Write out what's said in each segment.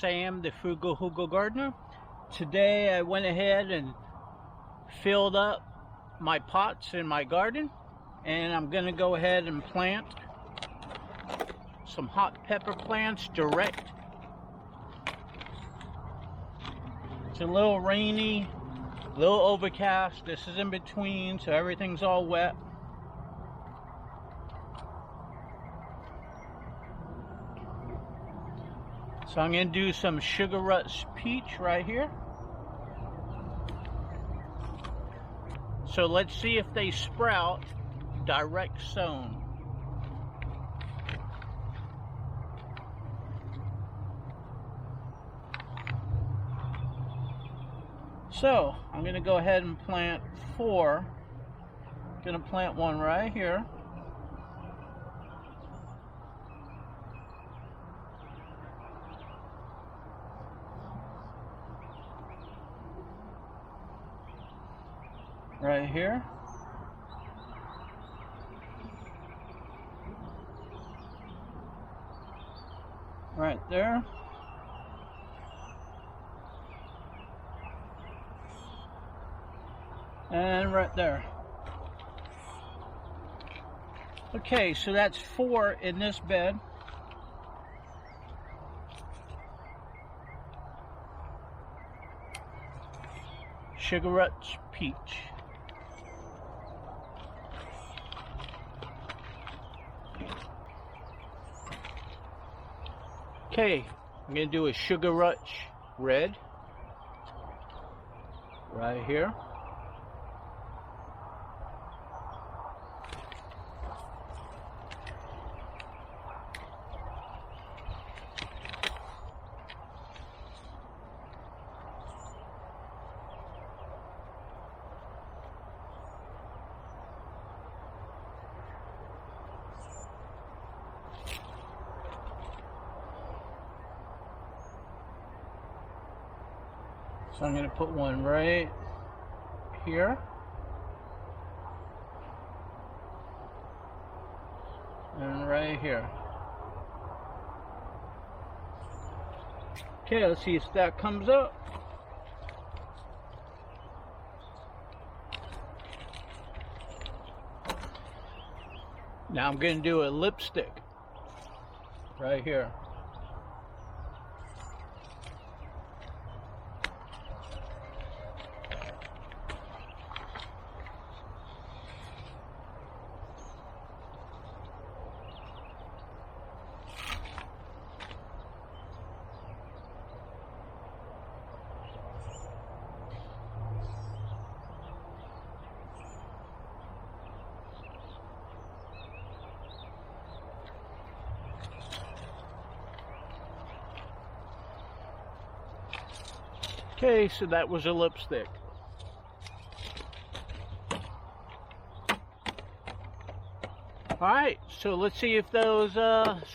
Sam, the Frugal Hugo Gardener. Today I went ahead and filled up my pots in my garden, and I'm going to go ahead and plant some hot pepper plants direct. It's a little rainy, a little overcast. This is in between, so everything's all wet. So I'm going to do some Sugar Rush Peach right here. So let's see if they sprout direct sown. So I'm going to go ahead and plant 4. I'm going to plant one right here. Right here. Right there. And right there. Okay, so that's 4 in this bed. Sugar Rush Peach. Okay, I'm going to do a Sugar Rush Red right here. So I'm going to put one right here. And right here. Okay, let's see if that comes up. Now I'm going to do a lipstick right here. Okay, so that was a lipstick. Alright, so let's see if those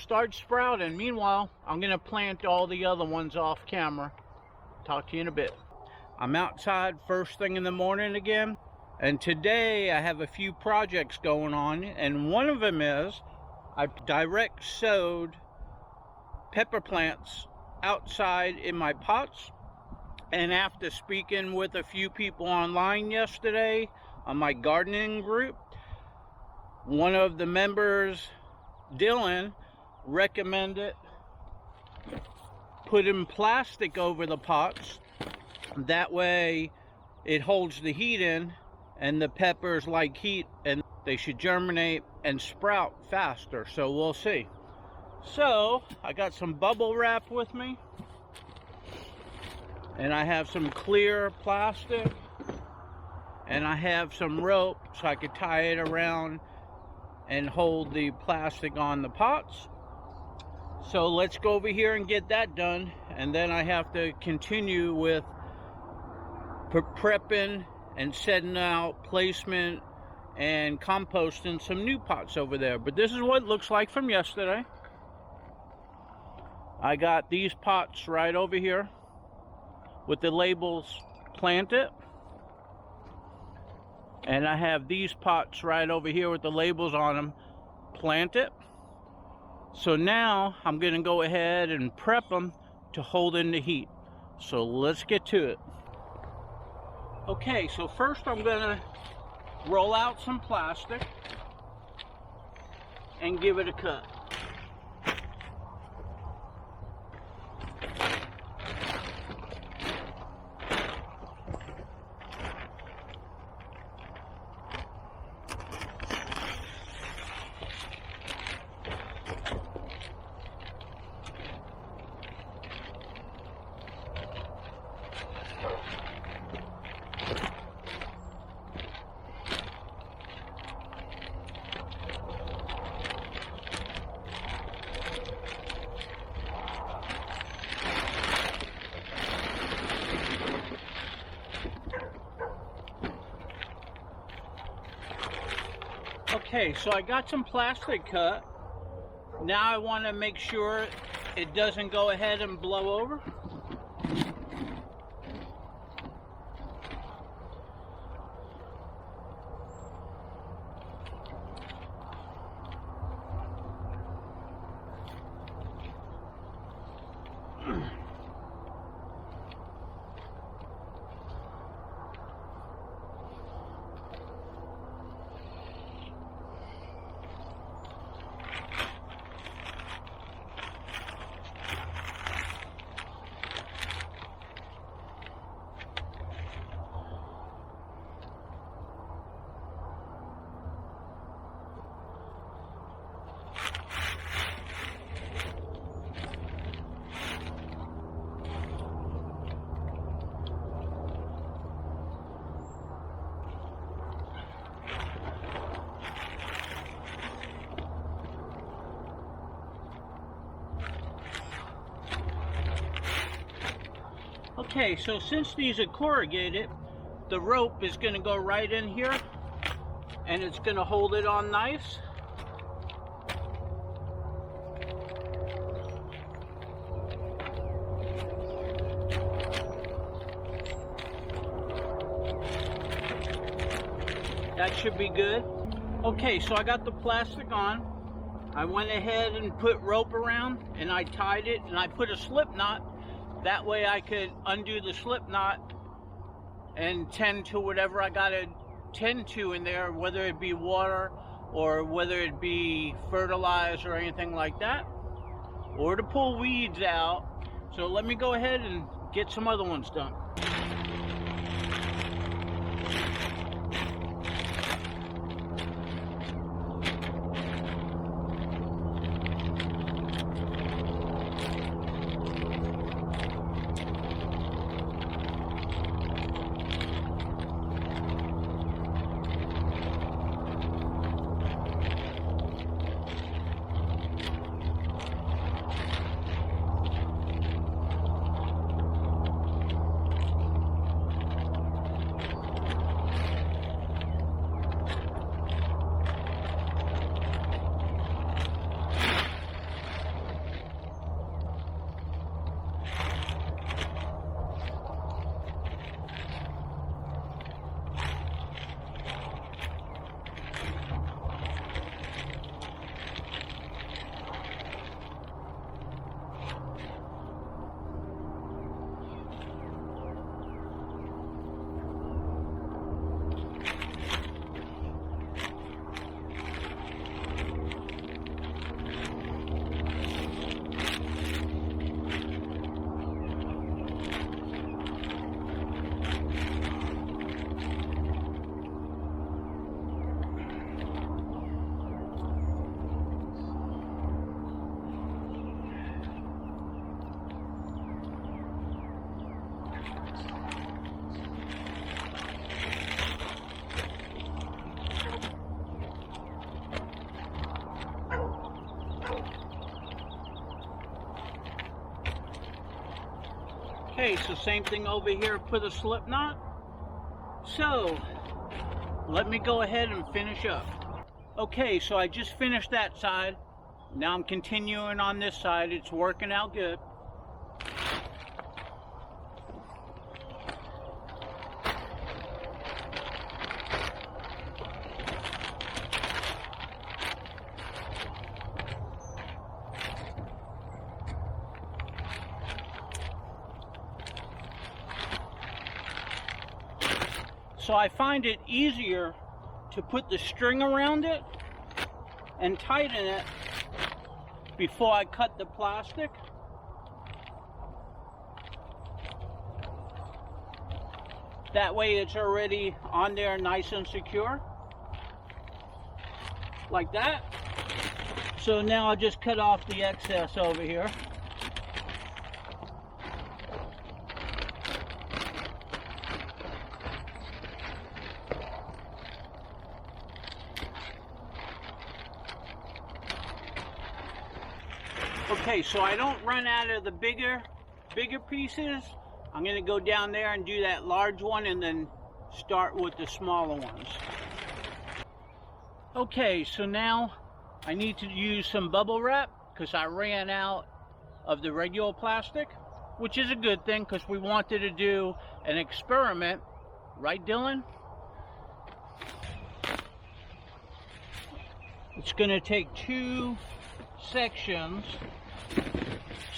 start sprouting. Meanwhile, I'm going to plant all the other ones off camera. Talk to you in a bit. I'm outside first thing in the morning again. And today I have a few projects going on. And one of them is I direct sowed pepper plants outside in my pots. And after speaking with a few people online yesterday on my gardening group, one of the members, Dillon, recommended putting plastic over the pots. That way it holds the heat in, and the peppers like heat and they should germinate and sprout faster. So we'll see. So I got some bubble wrap with me. And I have some clear plastic, and I have some rope so I could tie it around and hold the plastic on the pots. So let's go over here and get that done, and then I have to continue with prepping and setting out placement and composting some new pots over there. But this is what it looks like from yesterday. I got these pots right over here with the labels planted, and I have these pots right over here with the labels on them planted. So now I'm going to go ahead and prep them to hold in the heat. So let's get to it. Okay, so first I'm gonna roll out some plastic and give it a cut. Okay, so I got some plastic cut. Now I want to make sure it doesn't go ahead and blow over. Okay, so since these are corrugated, the rope is going to go right in here and it's going to hold it on nice. That should be good. Okay, so I got the plastic on. I went ahead and put rope around and I tied it and I put a slip knot. That way I could undo the slip knot and tend to whatever I got to tend to in there, whether it be water or whether it be fertilizer or anything like that, or to pull weeds out. So let me go ahead and get some other ones done. Okay, so same thing over here, put a slip knot. So, let me go ahead and finish up. Okay, so I just finished that side. Now I'm continuing on this side. It's working out good. So I find it easier to put the string around it and tighten it before I cut the plastic. That way it's already on there nice and secure. Like that. So now I'll just cut off the excess over here. Okay, so I don't run out of the bigger pieces. I'm going to go down there and do that large one and then start with the smaller ones. Okay, so now I need to use some bubble wrap because I ran out of the regular plastic, which is a good thing because we wanted to do an experiment, right, Dillon? It's going to take 2 sections.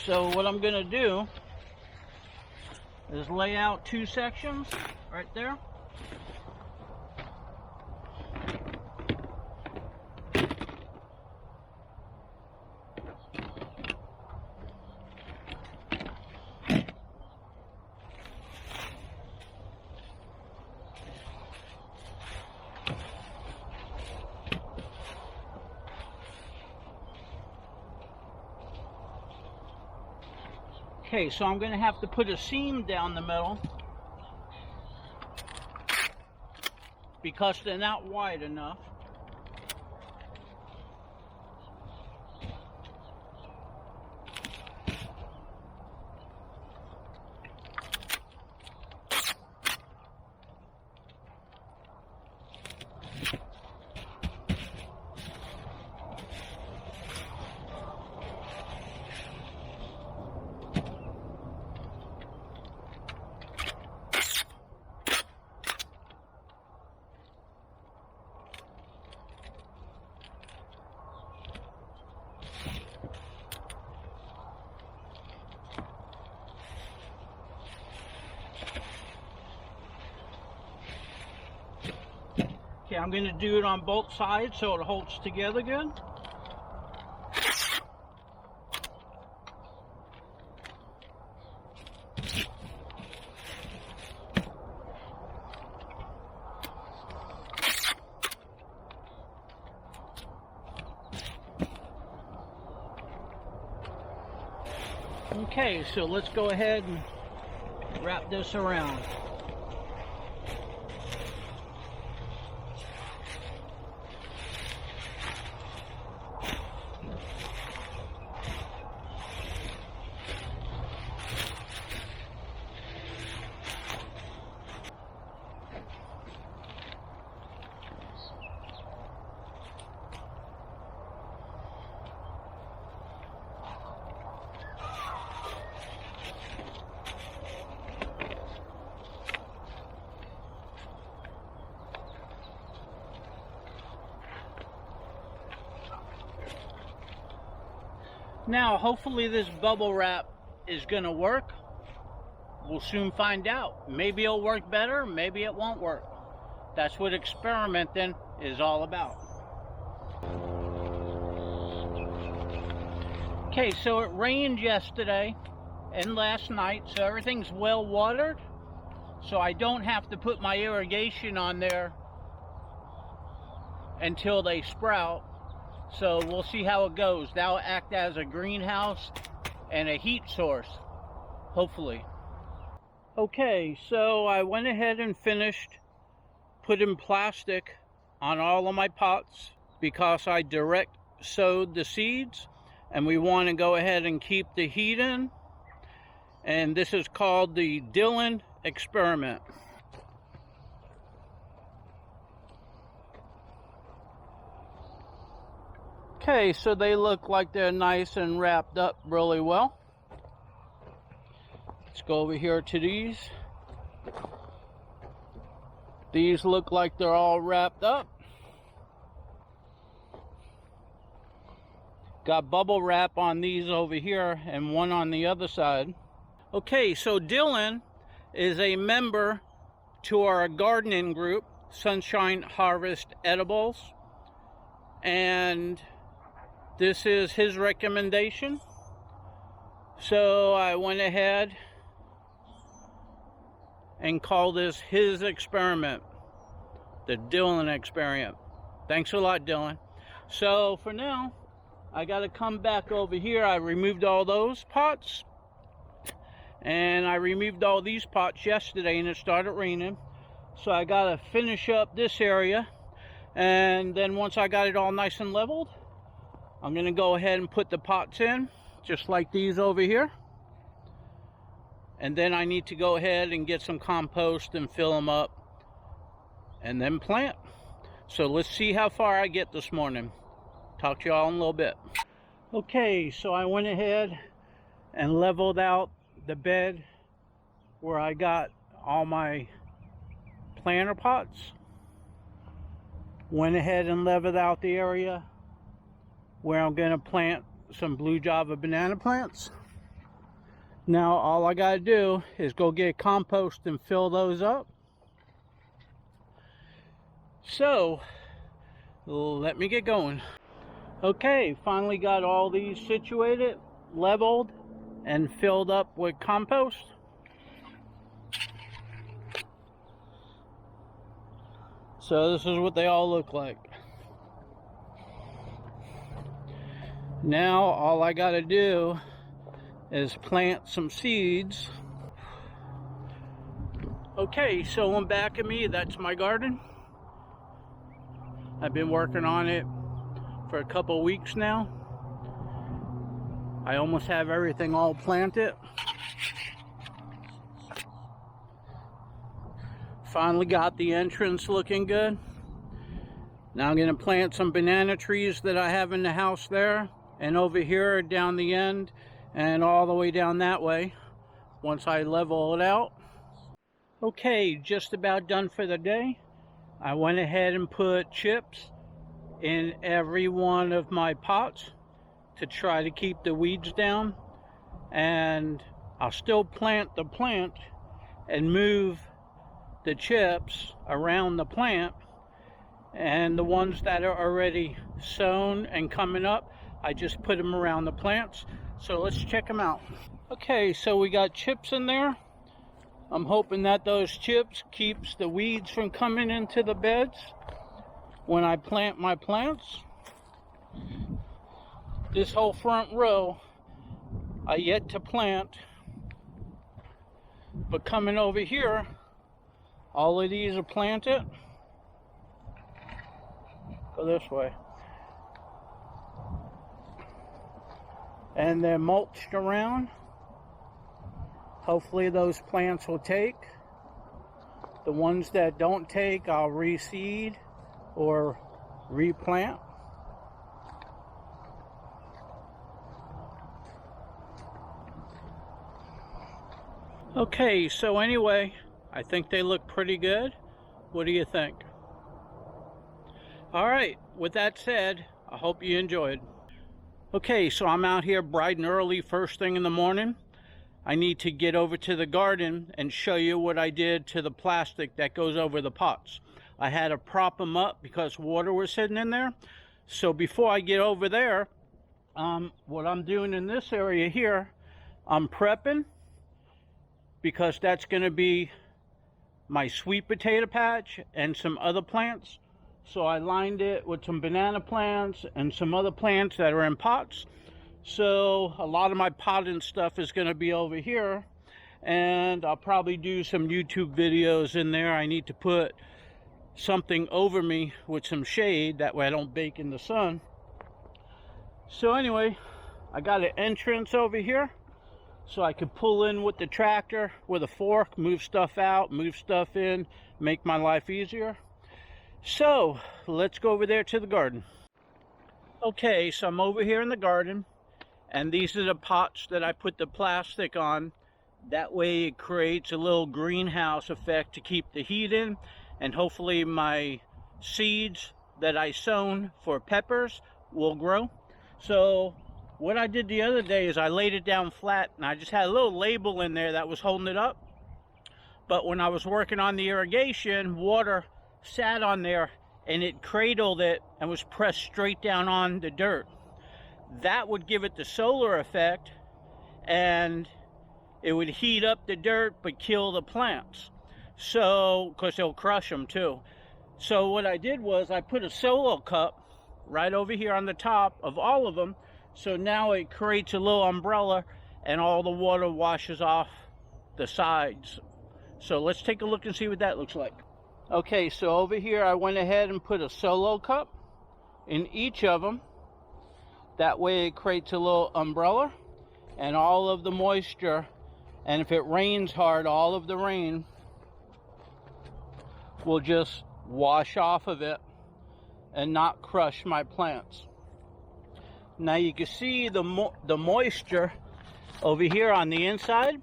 So what I'm going to do is lay out 2 sections right there. Okay, so I'm going to have to put a seam down the middle because they're not wide enough. Okay, I'm going to do it on both sides so it holds together good. Okay, so let's go ahead and wrap this around. Now, hopefully this bubble wrap is going to work. We'll soon find out. Maybe it'll work better, maybe it won't work. That's what experimenting is all about. Okay, so it rained yesterday and last night, so everything's well watered. So I don't have to put my irrigation on there until they sprout. So we'll see how it goes. That'll act as a greenhouse and a heat source, hopefully. Okay, so I went ahead and finished putting plastic on all of my pots because I direct sowed the seeds and we want to go ahead and keep the heat in. And this is called the Dillon experiment. Okay, so they look like they're nice and wrapped up really well. Let's go over here to these. These look like they're all wrapped up. Got bubble wrap on these over here and one on the other side. Okay, so Dillon is a member to our gardening group, Sunshine Harvest Edibles, and this is his recommendation. So I went ahead and called this his experiment, the Dillon experiment. Thanks a lot, Dillon. So for now, I got to come back over here. I removed all those pots, and I removed all these pots yesterday, and it started raining. So I got to finish up this area, and then once I got it all nice and leveled, I'm going to go ahead and put the pots in, just like these over here. And then I need to go ahead and get some compost and fill them up, and then plant. So let's see how far I get this morning. Talk to y'all in a little bit. Okay, so I went ahead and leveled out the bed where I got all my planter pots. Went ahead and leveled out the area where I'm going to plant some blue java banana plants. Now all I got to do is go get compost and fill those up. So let me get going. Okay, finally got all these situated, leveled, and filled up with compost. So this is what they all look like. Now all I got to do is plant some seeds. Okay, so on back of me, that's my garden. I've been working on it for a couple weeks now. I almost have everything all planted. Finally got the entrance looking good. Now I'm going to plant some banana trees that I have in the house there, and over here down the end, and all the way down that way once I level it out. Okay, just about done for the day. I went ahead and put chips in every one of my pots to try to keep the weeds down, and I'll still plant the plant and move the chips around the plant, and the ones that are already sown and coming up, I just put them around the plants. So let's check them out. Okay, so we got chips in there. I'm hoping that those chips keeps the weeds from coming into the beds when I plant my plants. This whole front row I yet to plant, but coming over here, all of these are planted. Go this way. And they're mulched around. Hopefully those plants will take. The ones that don't take, I'll reseed or replant. Okay, so anyway, I think they look pretty good. What do you think? All right, with that said, I hope you enjoyed. Okay, so I'm out here bright and early, first thing in the morning. I need to get over to the garden and show you what I did to the plastic that goes over the pots. I had to prop them up because water was sitting in there. So before I get over there, what I'm doing in this area here, I'm prepping, because that's going to be my sweet potato patch and some other plants. So I lined it with some banana plants and some other plants that are in pots. So a lot of my potting stuff is going to be over here, and I'll probably do some YouTube videos in there. I need to put something over me with some shade, that way I don't bake in the sun. So anyway, I got an entrance over here, so I could pull in with the tractor with a fork, move stuff out, move stuff in, make my life easier. So let's go over there to the garden. Okay, so I'm over here in the garden, and these are the pots that I put the plastic on. That way it creates a little greenhouse effect to keep the heat in, and hopefully my seeds that I sown for peppers will grow. So what I did the other day is I laid it down flat, and I just had a little label in there that was holding it up. But when I was working on the irrigation, water sat on there and it cradled it and was pressed straight down on the dirt. That would give it the solar effect, and it would heat up the dirt but kill the plants. So, because it'll crush them too. So what I did was I put a solo cup right over here on the top of all of them. So now it creates a little umbrella and all the water washes off the sides. So let's take a look and see what that looks like. Okay, so over here I went ahead and put a solo cup in each of them. That way it creates a little umbrella and all of the moisture, and if it rains hard, all of the rain will just wash off of it and not crush my plants. Now you can see the moisture over here on the inside.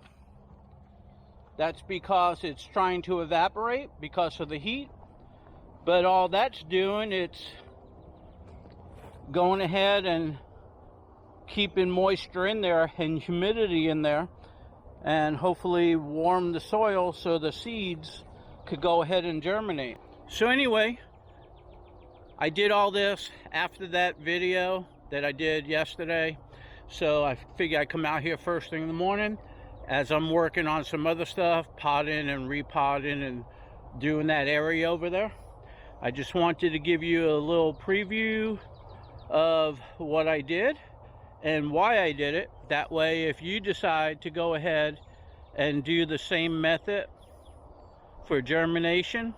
That's because it's trying to evaporate because of the heat. But all that's doing, it's going ahead and keeping moisture in there and humidity in there, and hopefully warm the soil so the seeds could go ahead and germinate. So anyway, I did all this after that video that I did yesterday. So I figured I'd come out here first thing in the morning as I'm working on some other stuff, potting and repotting and doing that area over there. I just wanted to give you a little preview of what I did and why I did it. That way, if you decide to go ahead and do the same method for germination,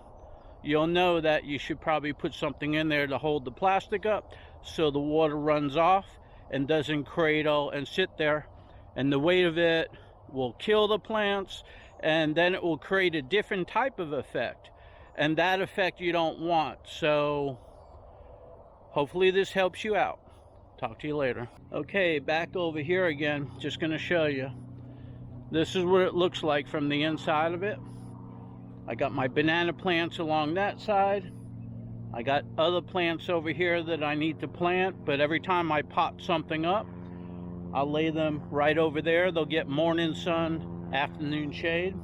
you'll know that you should probably put something in there to hold the plastic up so the water runs off and doesn't cradle and sit there, and the weight of it will kill the plants, and then it will create a different type of effect, and that effect you don't want. So hopefully this helps you out. Talk to you later. Okay, back over here again. Just going to show you. This is what it looks like from the inside of it. I got my banana plants along that side. I got other plants over here that I need to plant, but every time I pot something up, I'll lay them right over there. They'll get morning sun, afternoon shade.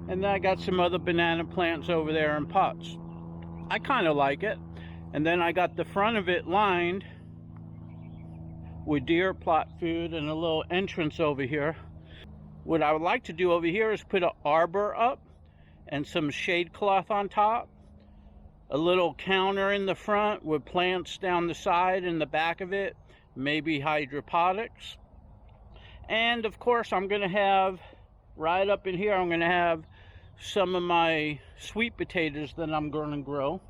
And then I got some other banana plants over there in pots. I kind of like it. And then I got the front of it lined with deer plot food and a little entrance over here. What I would like to do over here is put an arbor up and some shade cloth on top, a little counter in the front with plants down the side and the back of it, maybe hydroponics. And of course I'm going to have, right up in here, I'm going to have some of my sweet potatoes that I'm going to grow.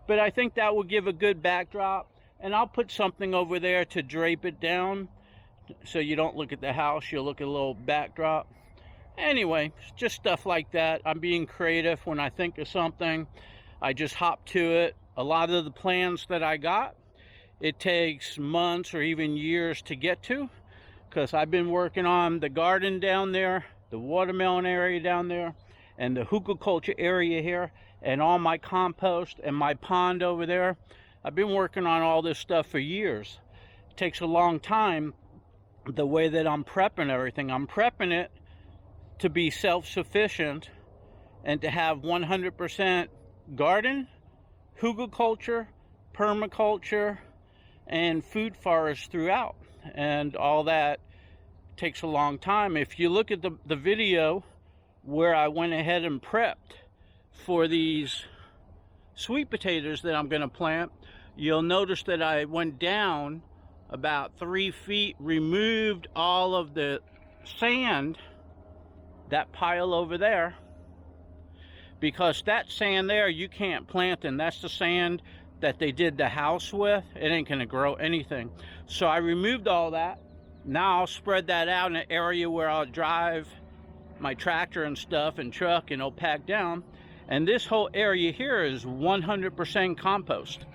But I think that will give a good backdrop, and I'll put something over there to drape it down so you don't look at the house, you'll look at a little backdrop. Anyway, just stuff like that. I'm being creative. When I think of something, I just hop to it. A lot of the plans that I got, it takes months or even years to get to, because I've been working on the garden down there, the watermelon area down there, and the hookah culture area here, and all my compost and my pond over there. I've been working on all this stuff for years. It takes a long time. The way that I'm prepping everything, I'm prepping it to be self-sufficient and to have 100% garden, hookah culture, permaculture, and food forest throughout. And all that takes a long time. If you look at the video where I went ahead and prepped for these sweet potatoes that I'm going to plant, you'll notice that I went down about 3 feet, removed all of the sand, that pile over there, because that sand there you can't plant in. That's the sand that they did the house with. It ain't gonna grow anything. So I removed all that. Now I'll spread that out in an area where I'll drive my tractor and stuff and truck, and it'll pack down. And this whole area here is 100% compost.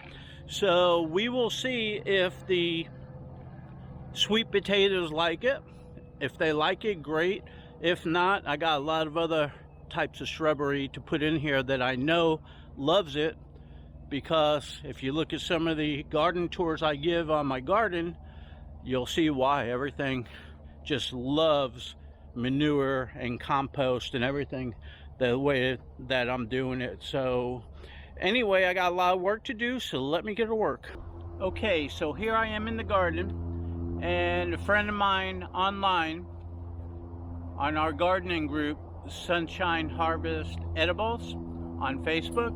So we will see if the sweet potatoes like it. If they like it, great. If not, I got a lot of other types of shrubbery to put in here that I know loves it, because if you look at some of the garden tours I give on my garden, you'll see why. Everything just loves manure and compost and everything the way that I'm doing it. So anyway, I got a lot of work to do, so let me get to work. Okay, so here I am in the garden, and a friend of mine online on our gardening group, Sunshine Harvest Edibles on Facebook,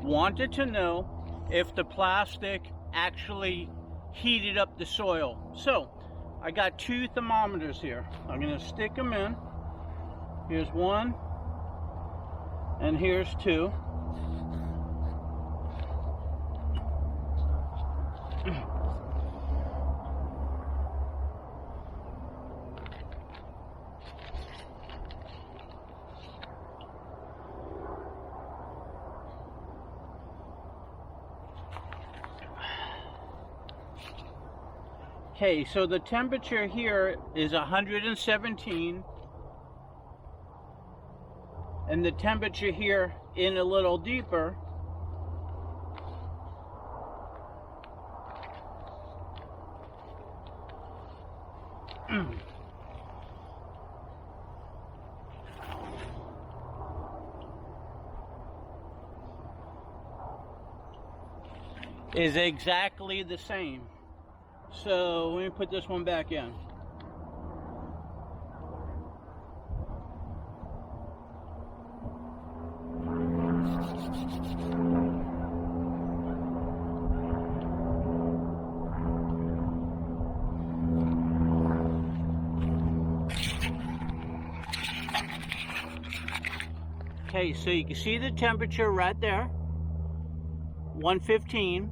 wanted to know if the plastic actually heated up the soil. So I got 2 thermometers here. I'm going to stick them in. Here's 1 and here's 2. Okay, so the temperature here is 117, and the temperature here in a little deeper is exactly the same. So let me put this one back in. Okay, so you can see the temperature right there, 115.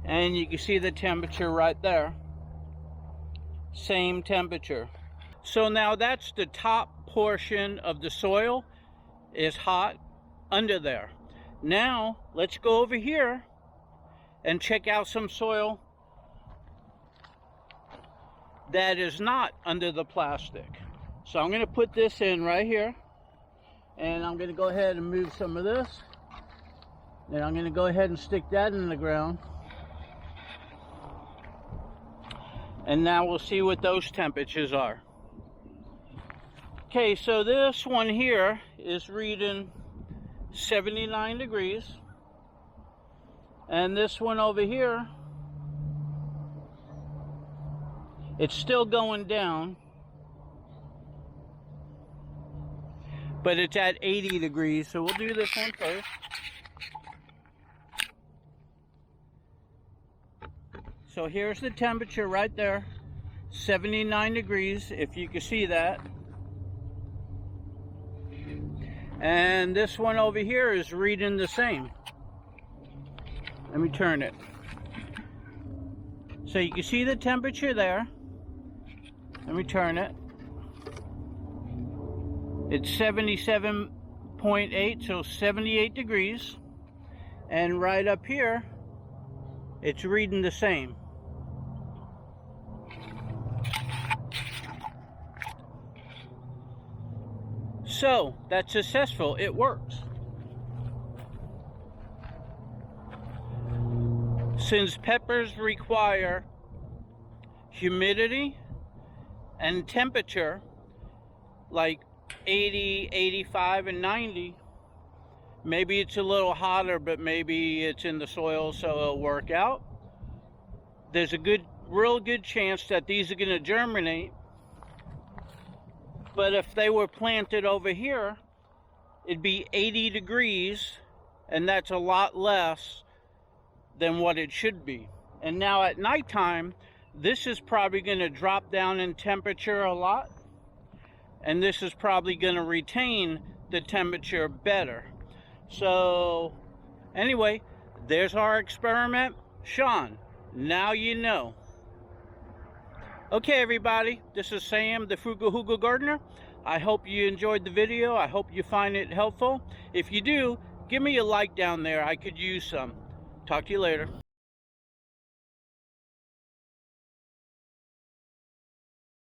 And you can see the temperature right there, same temperature. So now that's the top portion of the soil is hot under there. Now let's go over here and check out some soil that is not under the plastic. So I'm going to put this in right here, and I'm going to go ahead and move some of this. Then I'm going to go ahead and stick that in the ground. And now we'll see what those temperatures are. Okay, so this one here is reading 79 degrees. And this one over here, it's still going down, but it's at 80 degrees. So we'll do this one first. So here's the temperature right there, 79 degrees, if you can see that. And this one over here is reading the same. Let me turn it. So you can see the temperature there. Let me turn it. It's 77.8, so 78 degrees. And right up here, it's reading the same. So that's successful, it works. Since peppers require humidity and temperature like 80, 85, and 90, maybe it's a little hotter, but maybe it's in the soil, so it'll work out. There's a real good chance that these are going to germinate. But if they were planted over here, it'd be 80 degrees, and that's a lot less than what it should be. And now at nighttime, this is probably going to drop down in temperature a lot, and this is probably going to retain the temperature better. So anyway, there's our experiment. Sean, now you know. Okay, everybody, this is Sam, the Frugal Hoogal Gardener. I hope you enjoyed the video. I hope you find it helpful. If you do, give me a like down there. I could use some. Talk to you later.